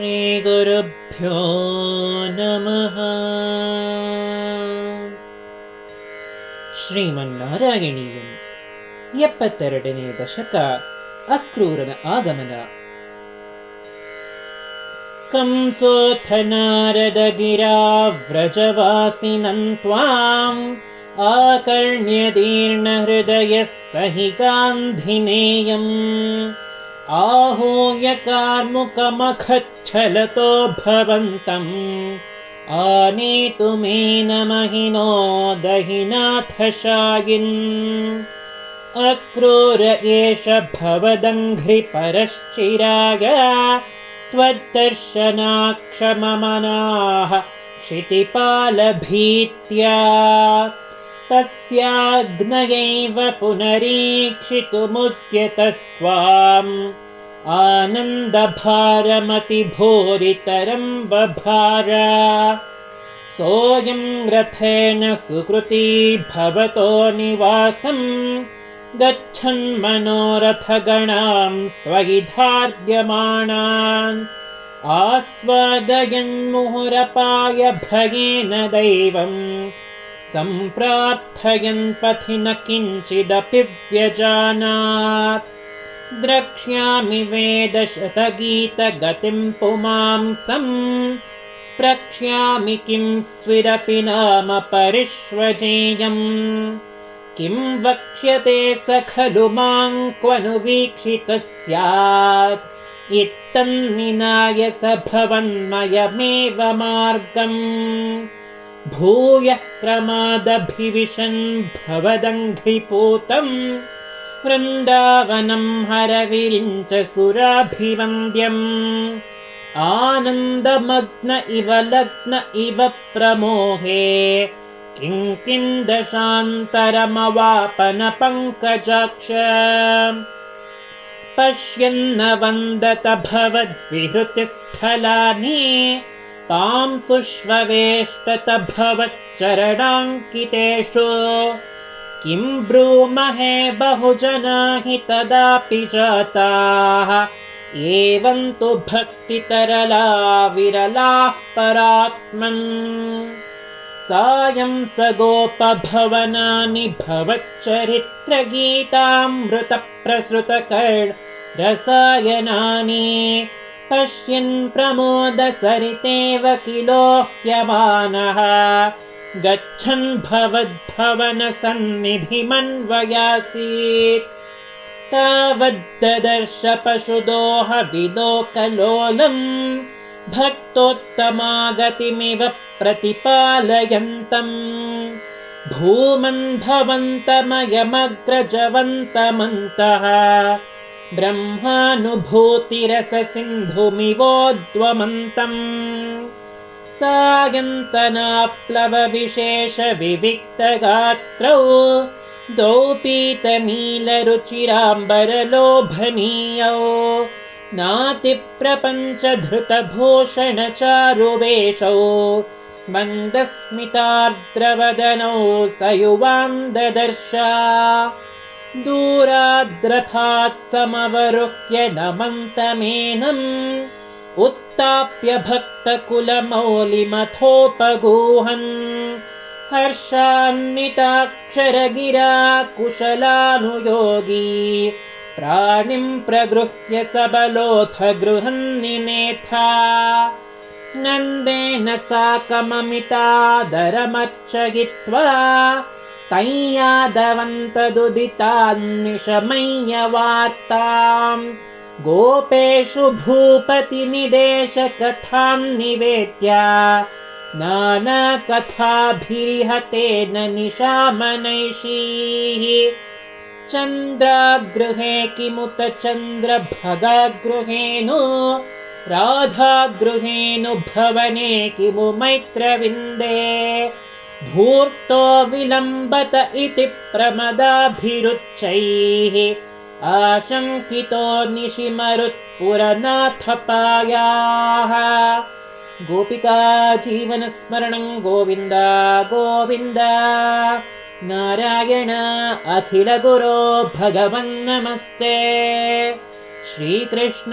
श्रीगुरुभ्यो नमः। ಶ್ರೀಮನ್ನಾರಾಯಣೀಯಂ 72ನೇ ದಶಕ. ಅಕ್ರೂರನ ಆಗಮನ. ಕಂಸೋಥ ನಾರದ ಗಿರಾ ವ್ರಜವಾಸಿನಂ ತ್ವಾಂ ಆಕರ್ಣ್ಯದೀರ್ಣ ಹೃದಯ ಸಹಿ ಗಾಂಧಿನೇಯಂ ಆಹೂಯ ಕಾರ್ಮುಕಮಖಚ್ಛಲತೋ ಭವಂತಂ ಆನೇತುಮೇನ ಮಹಿನೋ ದಹಿನಾಥಶಾಯಿನ್ ಅಕ್ರೂರ ಏಷ ಭವದಂಘ್ರಿ ಪರಶ್ಚಿರಾಯ ತ್ವದ್ದರ್ಶನಾಕ್ಷಮಮನಾಃ ಕ್ಷಿತಿಪಾಲಭೀತ್ಯಾ ತಸ್ಯಾಗ್ನಯೈವ ಪುನರೀಕ್ಷಿತುಮುದ್ಯತಸ್ತ್ವಾಂ ಆನಂದಭಾರಮತಿಭೂರಿತರಂ ಬಭಾರ ಸೋಯಂ ರಥೇನ ಸುಕೃತಿ ಭವತೋ ನಿವಾಸಂ ಗಚ್ಚನ್ ಮನೋರಥಗಣಾಂ ಸ್ವೈಧಾರ್ಯಮಾಣಾನ್ ಆಸ್ವಾದಯನ್ ಮುಹುರಪಾಯ ಭಯೇನ ದೈವಂ ಸಂಪ್ರಾರ್ಥಯನ್ ಪಥಿ ನ ಕಿಂಚಿದಪಿ ವ್ಯಜಾನಾತ್ ದ್ರಕ್ಷ್ಯಾಮಿ ವೇದಶತಗೀತಗತಿಂ ಪುಮಾಂಸಂ ಸ್ಪ್ರಕ್ಷ್ಯಾಮಿ ಕಿಂ ಸ್ವಿರಪಿ ನಾಮ ಪರಿಷ್ವಜೇಯಂ ಕಿಂ ವಕ್ಷ್ಯತೆ ಸ ಖಲು ಮಾಂ ಕ್ವನು ವೀಕ್ಷಿತಃ ಸ್ಯಾತ್ ಇತ್ತನ್ನಿನಾಯ ಸ ಭವನ್ಮಯಮೇವ ಮಾರ್ಗಂ ಭೂಯಃ ಕ್ರಮಾದಭಿವಿಶನ್ ಭವದಂಘ್ರಿಪೂತಂ ವೃಂದಾವನಂ ಹರವಿರಿಂಚ ಸುರಾಭಿವಂದ್ಯಂ ಆನಂದಮಗ್ನ ಇವ ಲಗ್ನ ಇವ ಪ್ರಮೋಹೇ ಕಿಂಕಿಂದಶಾಂತರಮವಾಪನ ಪಂಕಜಾಕ್ಷ ಪಶ್ಯನ್ನ ವಂದತ ಭವದ್ವಿಹೃತಿಸ್ಥಲಾನಿ ತಾಂ ಸುಷ್ವೇಷ್ಟತ ಭವಚ್ಚರಣಾಂಕಿತೇಷು ಕಿಂ ಬ್ರೂಮಹೇ ಬಹುಜನಾ ಹಿ ತದಾಪಿ ಜಾತಾಃ ಏವಂತು ಭಕ್ತಿತರಲಾ ವಿರಲಾಃ ಪರಾತ್ಮನ್ ಸಾಯಂ ಸ ಗೋಪಭವನಾನಿ ಭವಚ್ಚರಿತ್ರಗೀತಾಮೃತ ಪ್ರಸೃತಕರ್ಣ ರಸಾಯನಾನಿ ಪಶ್ಯನ್ ಪ್ರಮೋದ ಸರಿತೇವ ಕಿಲೋಹ್ಯಮಾನಃ ಗಚ್ಚನ್ ಭವದ್ಭವನ ಸನ್ನಿಧಿಮನ್ವಯಾಸೀತ್ ತಾವದ್ದದರ್ಶ ಪಶುದೋಹ ವಿಲೋಕಲೋಲಂ ಭಕ್ತೋತ್ತಮಾಗತಿಮಿವ ಪ್ರತಿಪಾಲಯಂತಂ ಭೂಮನ್ ಭವಂತಮಯಮಗ್ರಜವಂತಮಂತಃ ಬ್ರಹ್ಮಾನುಭೂತಿರಸ ಸಿಂಧುಮಿವೋದ್ವಮಂತಂ ಸಾಯಂತನಾಪ್ಲವ ವಿಶೇಷ ವಿವಿಕ್ತಗಾತ್ರೌ ದೌಪೀತನೀಲರುಚಿರಾಂಬರಲೋಭನೀಯೌ ನಾತಿಪ್ರಪಂಚಧೃತಭೂಷಣಚಾರುವೇಷೌ ಮಂದಸ್ಮಿತಾರ್ದ್ರವದನೌ ಸಯುವಾಂದದರ್ಶ ದೂರಾದ್ರಥಾತ್ ಸಮವರುಹ್ಯ ನಮಂತಮೇನಂ ಉತ್ತಾಪ್ಯ ಭಕ್ತಕುಲಮೌಲಿಮಥೋಪಗೂಹನ್ ಹರ್ಷಾನ್ವಿತಾಕ್ಷರಗಿರಾ ಕುಶಲಾನುಯೋಗಿ ಪ್ರಾಣಿಂ ಪ್ರಗೃಹ್ಯ ಸಬಲೋಥ ಗೃಹನ್ನಿನೇಥಾ ನಂದೇನ ಸಾಕಮಮಿತಾದರಮರ್ಚಯಿತ್ವಾ ತಯ್ಯಾದವಂತದುದಿತಾನ್ನಿಶಮಯ್ಯವಾರ್ತಾಂ ಗೋಪೇಷು ಭೂಪತಿನಿದೇಶಕಥಾನ್ನಿವೇದ್ಯ ನಾನಾಕಥಾಭಿರಿಹತೇನ ನಿಶಾಮನೈಷೀಃ ಚಂದ್ರಾಗೃಹೇ ಕಿಮುತ ಚಂದ್ರಭಗಾಗೃಹೇನು ರಾಧಾಗೃಹೇನು ಭವನೆ ಕಿಮು ಮೈತ್ರವಿಂದೇ ಧೂರ್ತೋ ವಿಲಂಬತ ಇತಿ ಪ್ರಮದಾಭಿರುಚ್ಚೈಃ ಆಶಂಕಿತೋ ನಿಶಿಮರುತ್ಪುರನಾಥಪಾಯಾಃ गोपिका जीवनस्मरणं गोविन्द गोविन्द नारायण अखिलगुरो भगवन्नमस्ते श्रीकृष्णार्पणमस्तु।